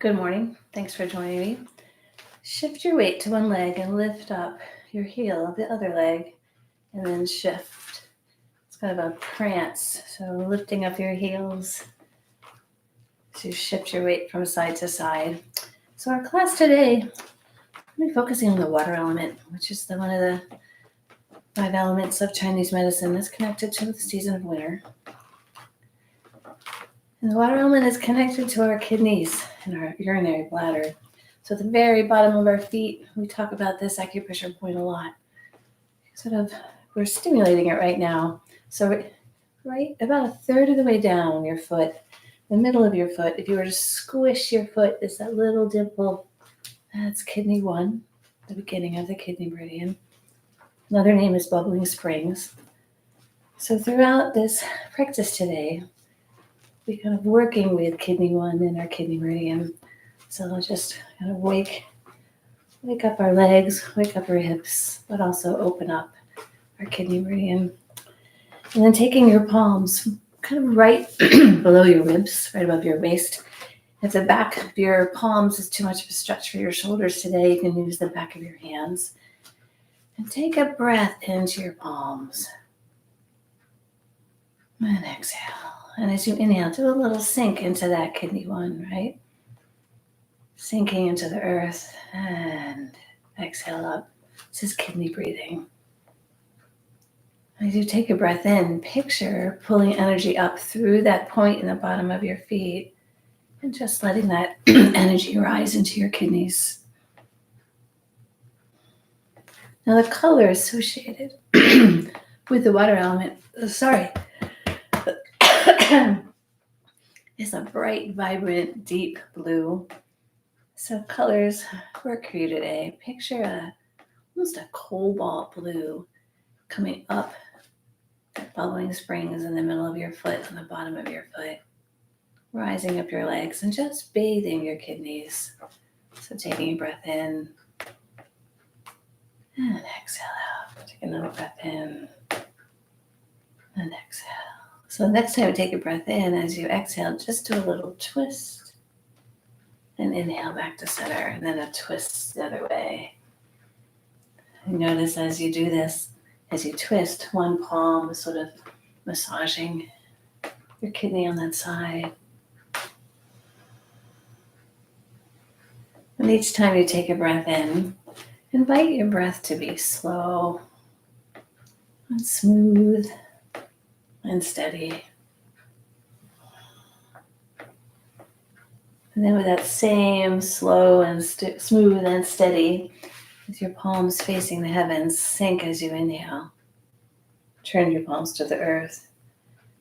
Good morning. Thanks for joining me. Shift your weight to one leg and lift up your heel of the other leg, and then shift. It's kind of a prance. So lifting up your heels to shift your weight from side to side. So our class today, we'll be focusing on the water element, which is one of the 5 elements of Chinese medicine that's connected to the season of winter. And the water element is connected to our kidneys and our urinary bladder. So at the very bottom of our feet, we talk about this acupressure point a lot. We're stimulating it right now. So right about a third of the way down your foot, the middle of your foot, if you were to squish your foot, it's that little dimple. That's kidney 1, the beginning of the kidney meridian. Another name is bubbling springs. So throughout this practice today, we're kind of working with kidney 1 and our kidney meridian. So we'll just kind of wake up our legs, wake up our hips, but also open up our kidney meridian. And then taking your palms kind of right below your ribs, right above your waist. If the back of your palms is too much of a stretch for your shoulders today, you can use the back of your hands. And take a breath into your palms. And exhale. And as you inhale, do a little sink into that kidney 1, right? Sinking into the earth and exhale up. This is kidney breathing. As you take a breath in, picture pulling energy up through that point in the bottom of your feet and just letting that energy rise into your kidneys. Now the color associated with the water element, is a bright, vibrant, deep blue. So colors work for you today. Picture almost a cobalt blue coming up, bubbling springs in the middle of your foot, on the bottom of your foot, rising up your legs and just bathing your kidneys. So taking a breath in and exhale out. Take another breath in and exhale. So next time you take a breath in, as you exhale, just do a little twist and inhale back to center, and then a twist the other way. And notice as you do this, as you twist, one palm is sort of massaging your kidney on that side. And each time you take a breath in, invite your breath to be slow and smooth and steady. And then with that same slow and smooth and steady, with your palms facing the heavens, sink as you inhale. Turn your palms to the earth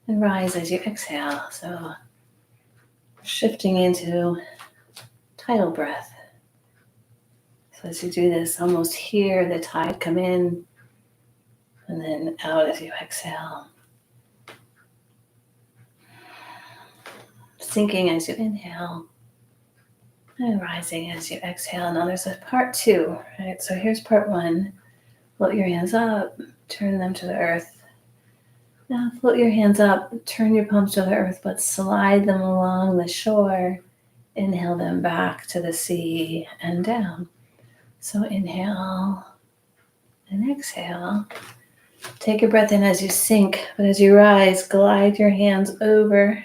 and rise as you exhale. So shifting into tidal breath. So as you do this, almost hear the tide come in and then out as you exhale. Sinking as you inhale and rising as you exhale. Now there's a part 2, right? So here's part 1. Float your hands up, turn them to the earth. Now float your hands up, turn your palms to the earth, but slide them along the shore. Inhale them back to the sea and down. So inhale and exhale. Take a breath in as you sink, but as you rise, glide your hands over.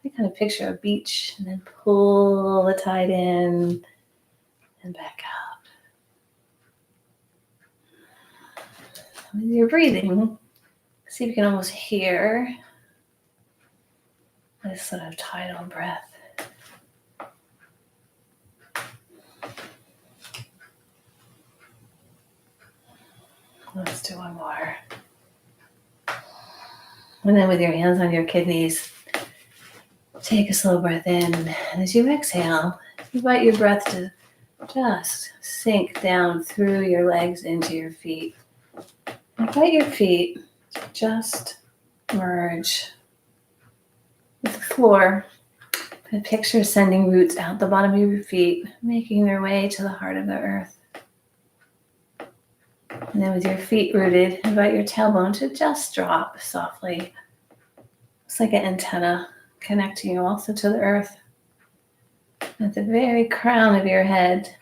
I kind of picture a beach and then pull the tide in and back out. With your breathing, see if you can almost hear this sort of tidal breath. Let's do one more. And then with your hands on your kidneys, take a slow breath in. And as you exhale, invite your breath to just sink down through your legs into your feet. Invite your feet to just merge with the floor. And picture sending roots out the bottom of your feet, making their way to the heart of the earth. And then with your feet rooted, invite your tailbone to just drop softly. It's like an antenna connecting you also to the earth. At the very crown of your head,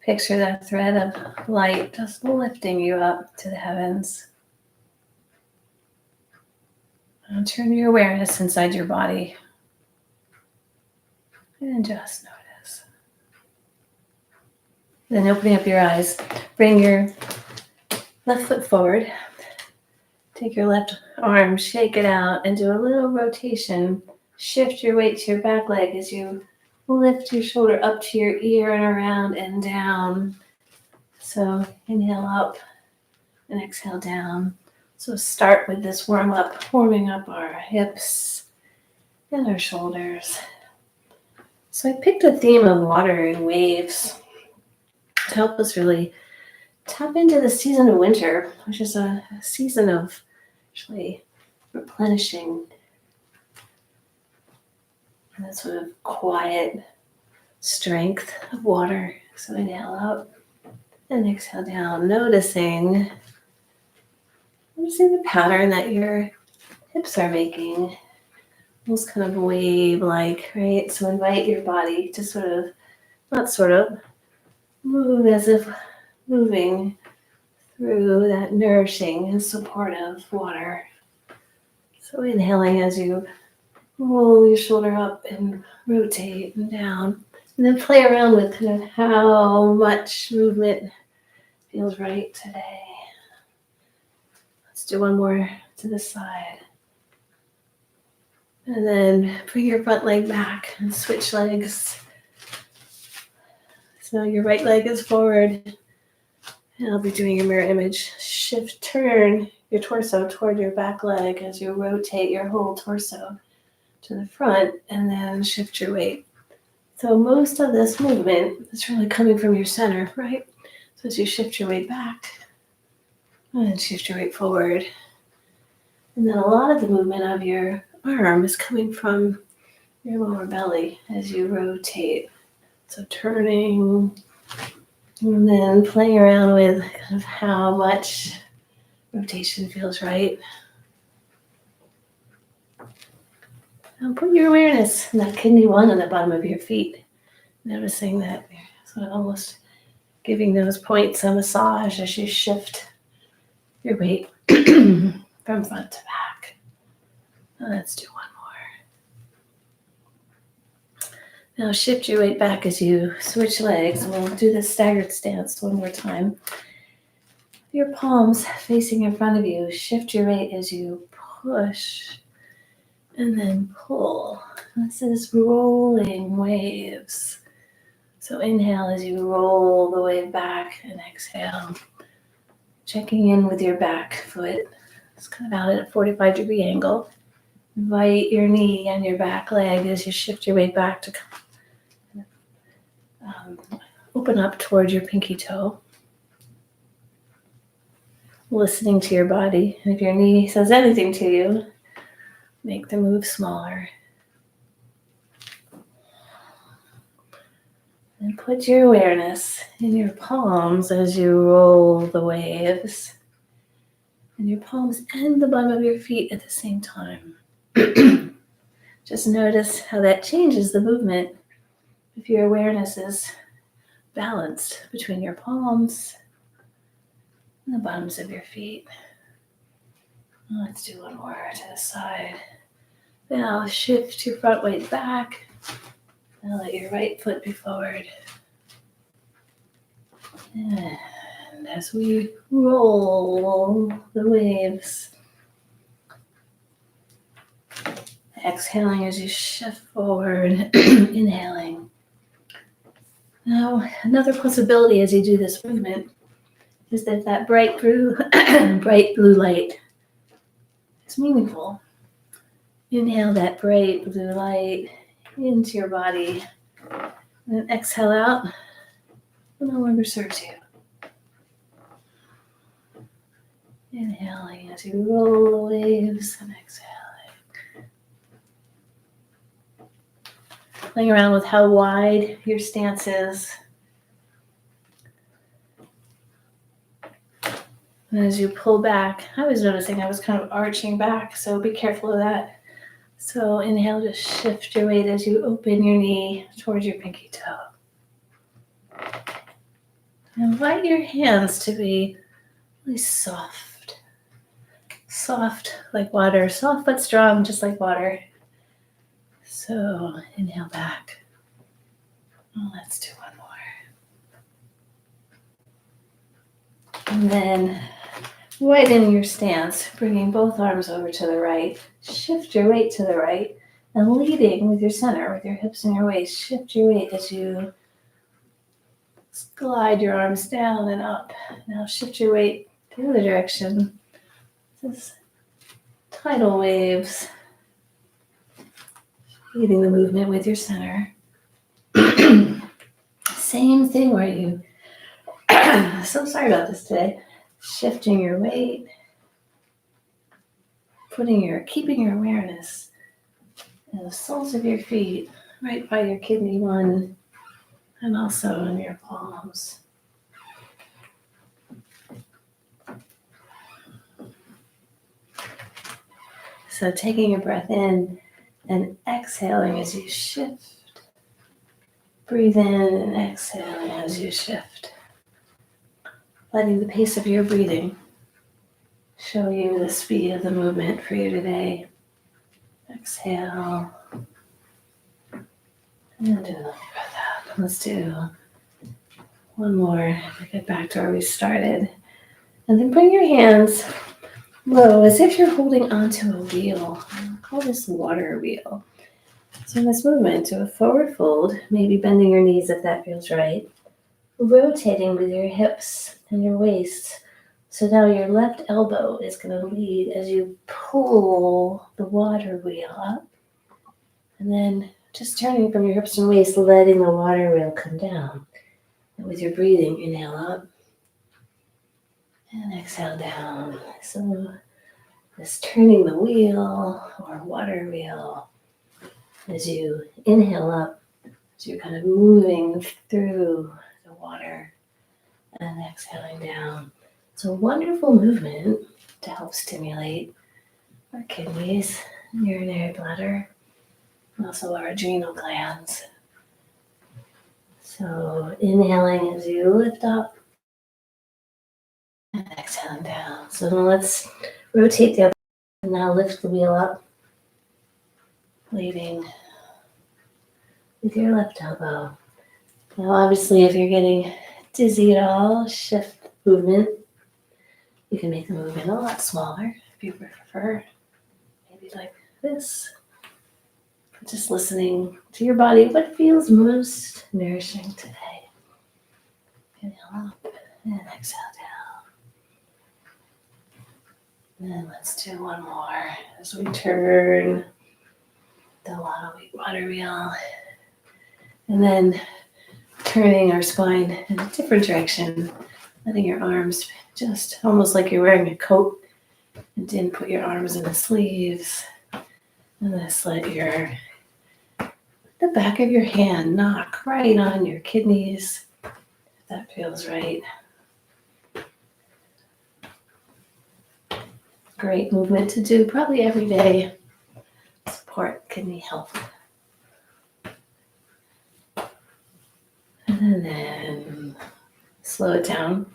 picture that thread of light just lifting you up to the heavens. Now turn your awareness inside your body and just notice. Then opening up your eyes, bring your left foot forward. Take your left arm, shake it out, and do a little rotation. Shift your weight to your back leg as you lift your shoulder up to your ear and around and down. So inhale up and exhale down. So start with this warming up our hips and our shoulders. So I picked a theme of water and waves to help us really tap into the season of winter, which is a season of actually replenishing and that sort of quiet strength of water. So inhale up and exhale down, noticing the pattern that your hips are making. Almost kind of wave-like, right? So invite your body to move as if moving through that nourishing and supportive water. So inhaling as you roll your shoulder up and rotate and down. And then play around with kind of how much movement feels right today. Let's do one more to the side. And then bring your front leg back and switch legs. So your right leg is forward. And I'll be doing your mirror image. Turn your torso toward your back leg as you rotate your whole torso to the front and then shift your weight. So most of this movement is really coming from your center, right? So as you shift your weight back and shift your weight forward. And then a lot of the movement of your arm is coming from your lower belly as you rotate. So turning and then playing around with kind of how much rotation feels right. Now put your awareness in that kidney one on the bottom of your feet. Noticing that you're sort of almost giving those points a massage as you shift your weight from front to back. Let's do one more. Now shift your weight back as you switch legs. We'll do the staggered stance one more time. Your palms facing in front of you. Shift your weight as you push and then pull. This is rolling waves. So inhale as you roll the wave back and exhale. Checking in with your back foot. It's kind of out at a 45-degree angle. Invite your knee and your back leg as you shift your weight back to open up toward your pinky toe. Listening to your body. And if your knee says anything to you, make the move smaller. And put your awareness in your palms as you roll the waves. And your palms and the bottom of your feet at the same time. Just notice how that changes the movement if your awareness is balanced between your palms and the bottoms of your feet. Let's do one more to the side. Now shift your front weight back. Now let your right foot be forward. And as we roll the waves, exhaling as you shift forward, inhaling. Now, another possibility as you do this movement is that bright blue light is meaningful. Inhale that bright blue light into your body, and then exhale out. It no longer serves you. Inhaling as you roll the waves and exhaling. Playing around with how wide your stance is. And as you pull back, I was noticing I was kind of arching back, so be careful of that. So inhale, just shift your weight as you open your knee towards your pinky toe. And invite your hands to be really soft. Soft like water, soft but strong, just like water. So inhale back. Oh, let's do one more. And then right in your stance, bringing both arms over to the right. Shift your weight to the right and leading with your center, with your hips and your waist. Shift your weight as you glide your arms down and up. Now shift your weight the other direction. This is tidal waves. Leading the movement with your center. Same thing where you, so sorry about this today, shifting your weight, keeping your awareness in the soles of your feet, right by your kidney one, and also in your palms. So taking a breath in and exhaling as you shift. Breathe in and exhaling as you shift. Letting the pace of your breathing show you the speed of the movement for you today. Exhale. And do another breath out. Let's do one more to get back to where we started. And then bring your hands low as if you're holding onto a wheel. I'll call this water wheel. So in this movement, do a forward fold, maybe bending your knees if that feels right. Rotating with your hips and your waist. So now your left elbow is going to lead as you pull the water wheel up. And then just turning from your hips and waist, letting the water wheel come down. And with your breathing, inhale up. And exhale down. So this turning the wheel or water wheel as you inhale up, as you're kind of moving through the water and exhaling down. It's a wonderful movement to help stimulate our kidneys, urinary bladder, and also our adrenal glands. So inhaling as you lift up and exhaling down. So now let's rotate the other and now lift the wheel up, leading with your left elbow. Now obviously if you're getting dizzy at all, shift the movement. You can make the movement a lot smaller if you prefer. Maybe like this. Just listening to your body, what feels most nourishing today. Inhale up and exhale down. And let's do one more as we turn the water wheel. And then turning our spine in a different direction, letting your arms just almost like you're wearing a coat and didn't put your arms in the sleeves. And just let the back of your hand knock right on your kidneys, if that feels right. Great movement to do probably every day. Support kidney health. And then slow it down.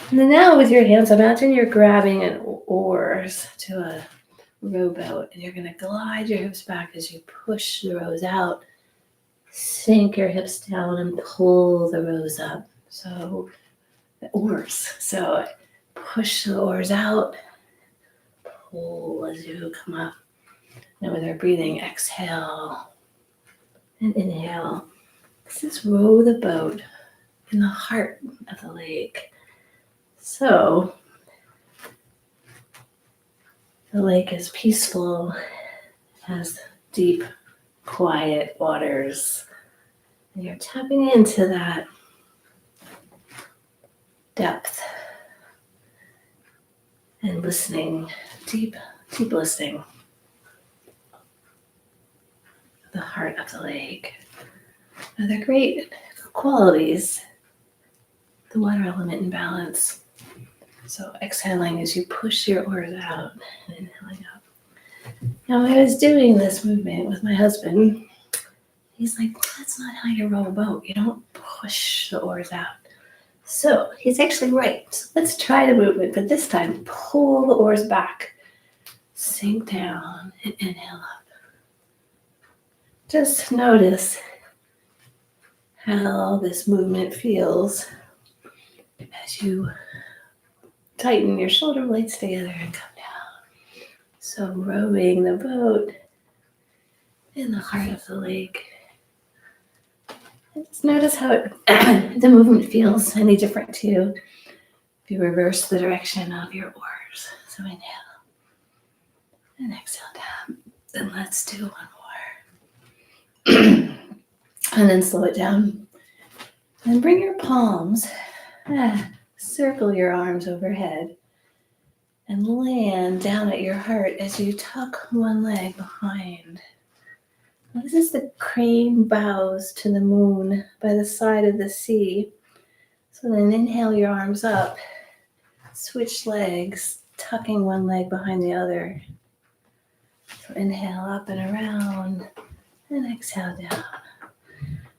And then now with your hands, imagine you're grabbing an oars to a rowboat and you're going to glide your hips back as you push the rows out. Sink your hips down and pull the rows up. So the oars. So push the oars out. Pull as you come up. Now with our breathing, exhale and inhale. Just row the boat in the heart of the lake. So the lake is peaceful, has deep, quiet waters. And you're tapping into that depth and listening, deep listening. The heart of the lake. Now they're great qualities. The water element in balance. So exhaling as you push your oars out and inhaling up. Now, when I was doing this movement with my husband, he's like, that's not how you row a boat. You don't push the oars out. So he's actually right. So let's try the movement, but this time pull the oars back. Sink down and inhale up. Just notice how this movement feels as you tighten your shoulder blades together and come down. So rowing the boat in the heart of the lake. And just notice how the movement feels any different to you if you reverse the direction of your oars. So inhale and exhale down. And let's do one more. And then slow it down. And bring your palms, circle your arms overhead, and land down at your heart as you tuck one leg behind. Now, this is the crane bows to the moon by the side of the sea. So then inhale your arms up, switch legs, tucking one leg behind the other. So inhale up and around, and exhale down.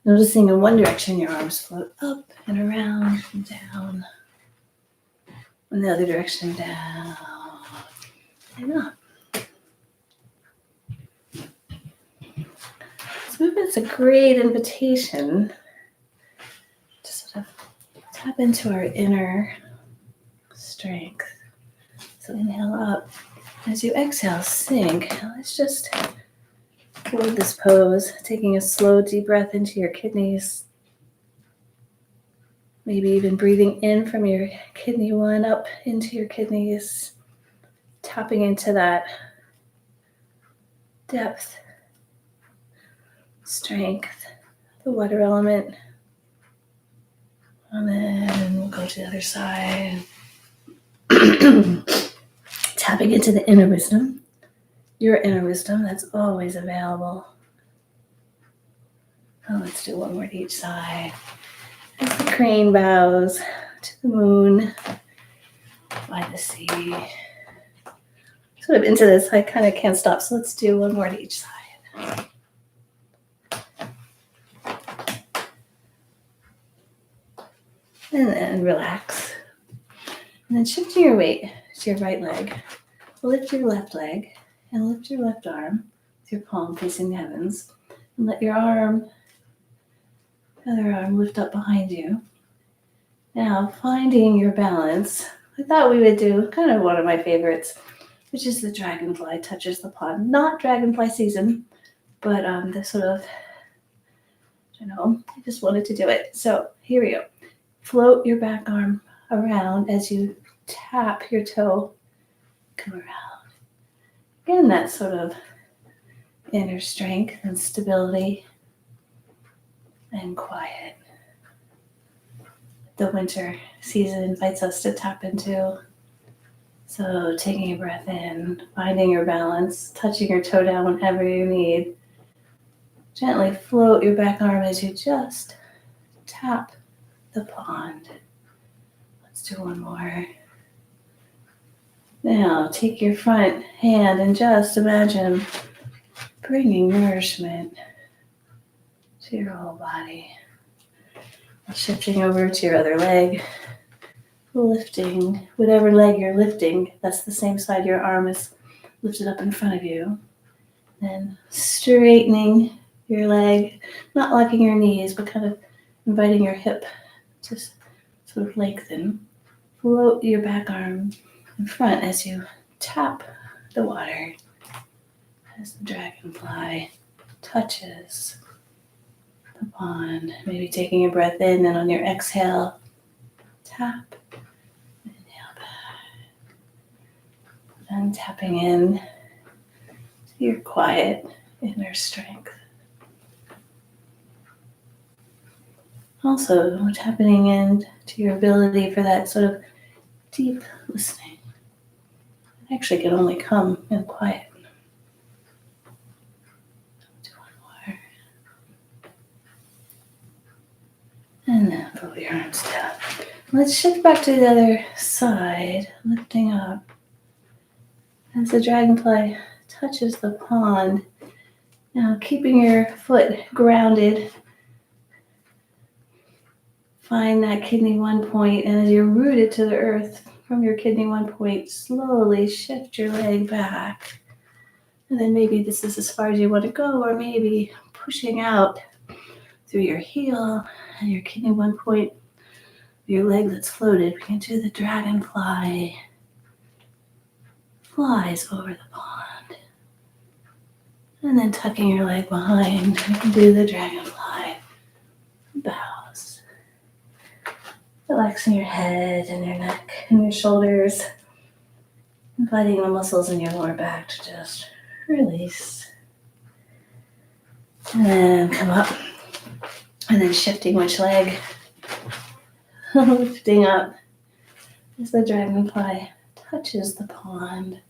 Noticing in one direction your arms float up and around and down. In the other direction, down and up. This movement's a great invitation to sort of tap into our inner strength. So inhale up. As you exhale, sink. Let's just hold this pose, taking a slow, deep breath into your kidneys. Maybe even breathing in from your kidney 1 up into your kidneys, tapping into that depth, strength, the water element. And then we'll go to the other side. Tapping into the inner wisdom, your inner wisdom that's always available. Oh, let's do one more to each side. As the crane bows to the moon by the sea. Sort of into this, I kind of can't stop, so let's do one more to each side. And then relax. And then shifting your weight to your right leg. Lift your left leg and lift your left arm with your palm facing the heavens. And let your other arm lift up behind you. Now, finding your balance, I thought we would do kind of one of my favorites, which is the Dragonfly Touches the Pond. Not Dragonfly season, but this sort of, I just wanted to do it. So here we go. Float your back arm around as you tap your toe. Come around. Again, that sort of inner strength and stability and quiet. The winter season invites us to tap into. So taking a breath in, finding your balance, touching your toe down whenever you need. Gently float your back arm as you just tap the pond. Let's do one more. Now take your front hand and just imagine bringing nourishment to your whole body. Shifting over to your other leg, lifting whatever leg you're lifting, that's the same side your arm is lifted up in front of you. Then straightening your leg, not locking your knees, but kind of inviting your hip to sort of lengthen. Float your back arm in front as you tap the water as the dragonfly touches the pond. Maybe taking a breath in, and on your exhale, tap, inhale back. And tapping in to your quiet inner strength. Also, tapping in to your ability for that sort of deep listening. It actually can only come in quiet. Do one more. And then pull your arms down. Let's shift back to the other side, lifting up. As the dragonfly touches the pond. Now, keeping your foot grounded, find that kidney 1 point, and as you're rooted to the earth from your kidney 1 point, slowly shift your leg back. And then maybe this is as far as you want to go, or maybe pushing out through your heel and your kidney 1 point, your leg that's floated. We can do the dragonfly. Flies over the pond. And then tucking your leg behind, you can do the dragonfly bows. Relaxing your head and your neck and your shoulders. Inviting the muscles in your lower back to just release. And then come up. And then shifting which leg. Lifting up as the dragonfly touches the pond.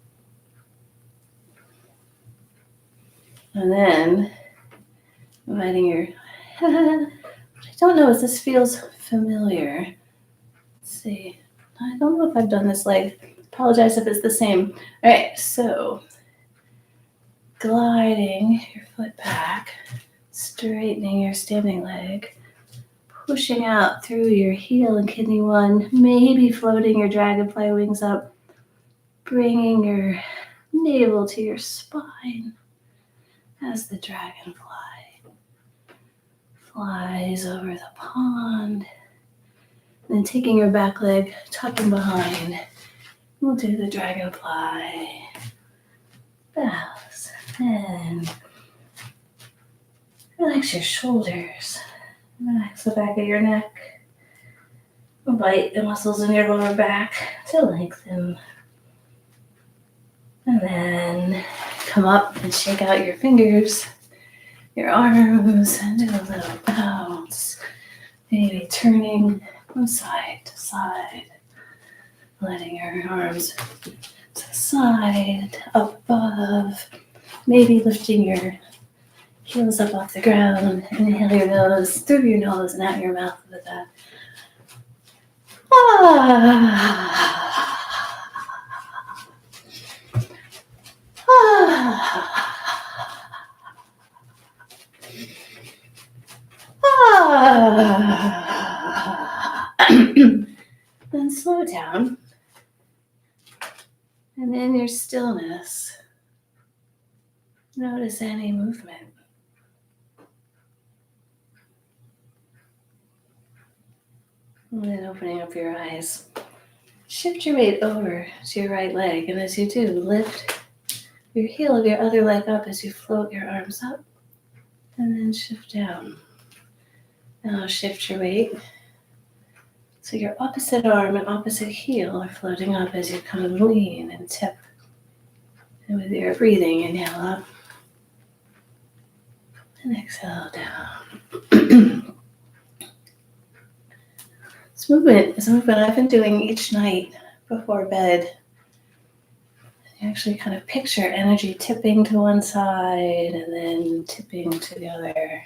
And then inviting your, I don't know if this feels familiar. Let's see. I don't know if I've done this leg. Apologize if it's the same. All right, so gliding your foot back, straightening your standing leg, pushing out through your heel and kidney 1, maybe floating your dragonfly wings up, bringing your navel to your spine as the dragonfly flies over the pond. Then taking your back leg, tucking behind, we'll do the dragonfly bows. And relax your shoulders. Relax the back of your neck. Invite the muscles in your lower back to lengthen. And then come up and shake out your fingers, your arms, and do a little bounce. Maybe turning from side to side. Letting your arms to the side, up above. Maybe lifting your heels up off the ground. Inhale your nose, through your nose and out your mouth with that. Then slow down. And in your stillness, notice any movement. And then opening up your eyes. Shift your weight over to your right leg, and as you do, lift your heel of your other leg up as you float your arms up, and then shift down. Now shift your weight. So your opposite arm and opposite heel are floating up as you kind of lean and tip. And with your breathing, inhale up and exhale down. This movement is a movement I've been doing each night before bed. You actually kind of picture energy tipping to one side and then tipping to the other.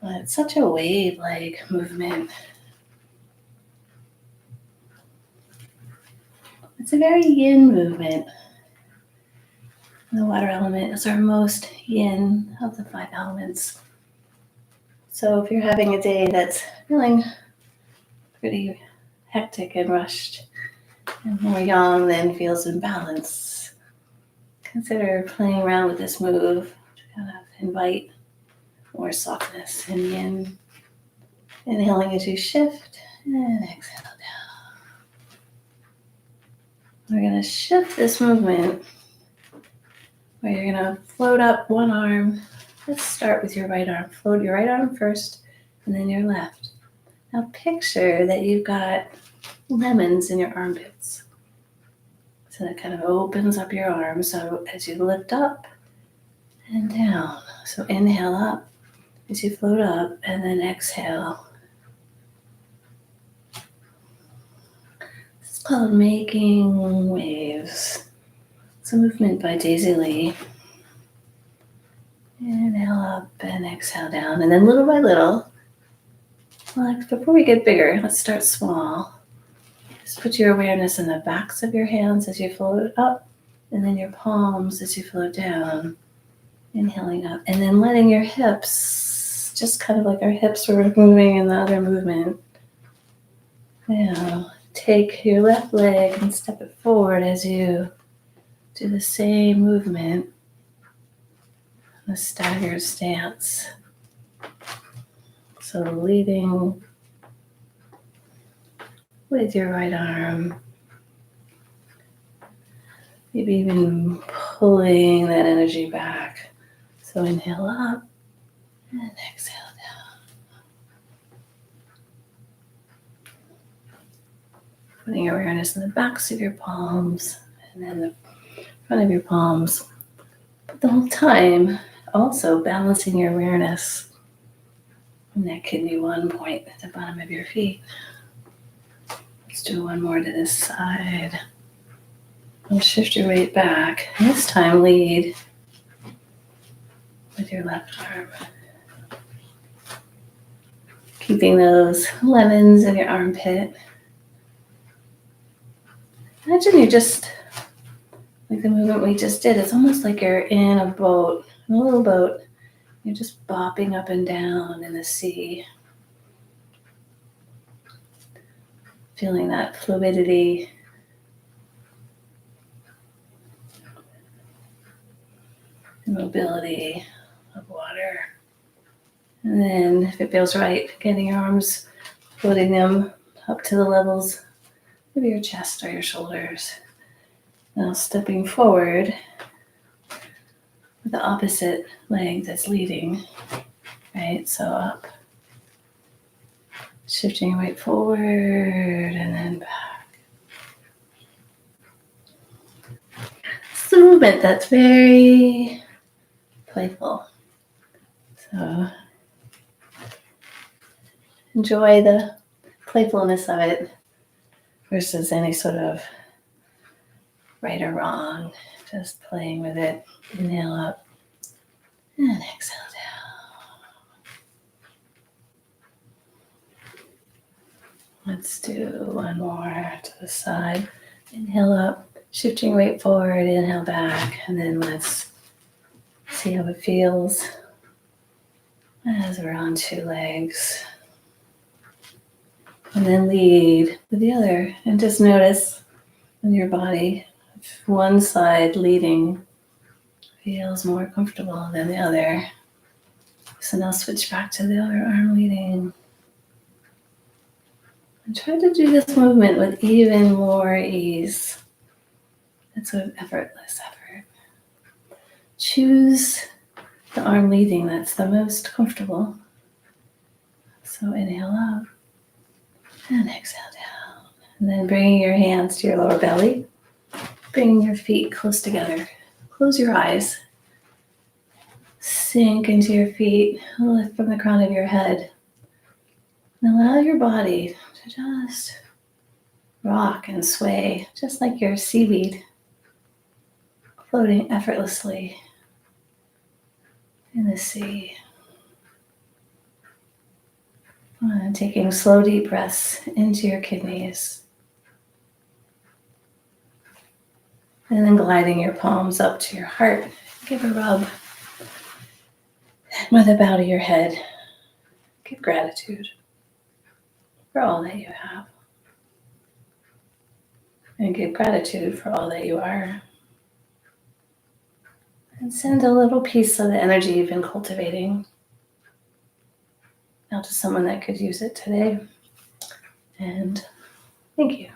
It's such a wave-like movement. It's a very yin movement. The water element is our most yin of the 5 elements. So if you're having a day that's feeling pretty hectic and rushed and more yang than feels in balance, consider playing around with this move to kind of invite more softness and yin. Inhaling as you shift and exhale down. We're going to shift this movement where you're going to float up one arm. Let's start with your right arm. Float your right arm first and then your left. Now picture that you've got lemons in your armpits. So that kind of opens up your arm. So as you lift up and down. So inhale up as you float up and then exhale. This is called Making Waves. It's a movement by Daisy Lee. Inhale up and exhale down. And then little by little, before we get bigger, let's start small. Just put your awareness in the backs of your hands as you float up And then your palms as you float down, inhaling up. And then letting your hips, just kind of like our hips were moving in the other movement. Now, take your left leg and step it forward as you do the same movement. A staggered stance. So leading with your right arm. Maybe even pulling that energy back. So inhale up and exhale down. Putting your awareness in the backs of your palms and then the front of your palms. But the whole time, also balancing your awareness. And that can be one point at the bottom of your feet. Let's do one more to this side. And shift your weight back. And this time lead with your left arm. Keeping those lemons in your armpit. Imagine you're just, like the movement we just did, it's almost like you're in a boat, in a little boat. You're just bopping up and down in the sea. Feeling that fluidity. The mobility of water. And then, if it feels right, getting your arms, floating them up to the levels of your chest or your shoulders. Now stepping forward with the opposite leg that's leading, right? So up. Shifting your weight forward and then back. It's a movement that's very playful. So enjoy the playfulness of it versus any sort of right or wrong. Just playing with it. Inhale up and exhale down. Let's do one more to the side. Inhale up, shifting weight forward, inhale back, and then let's see how it feels as we're on two legs. And then lead with the other. And just notice in your body, if one side leading feels more comfortable than the other. So now switch back to the other arm leading. And try to do this movement with even more ease. It's an effortless effort. Choose the arm leading that's the most comfortable. So inhale up and exhale down. And then bringing your hands to your lower belly. Bringing your feet close together. Close your eyes. Sink into your feet. Lift from the crown of your head. And allow your body to just rock and sway, just like your seaweed, floating effortlessly in the sea. And taking slow, deep breaths into your kidneys. And then gliding your palms up to your heart. Give a rub. And with a bow to your head, give gratitude for all that you have. And give gratitude for all that you are. And send a little piece of the energy you've been cultivating out to someone that could use it today. And thank you.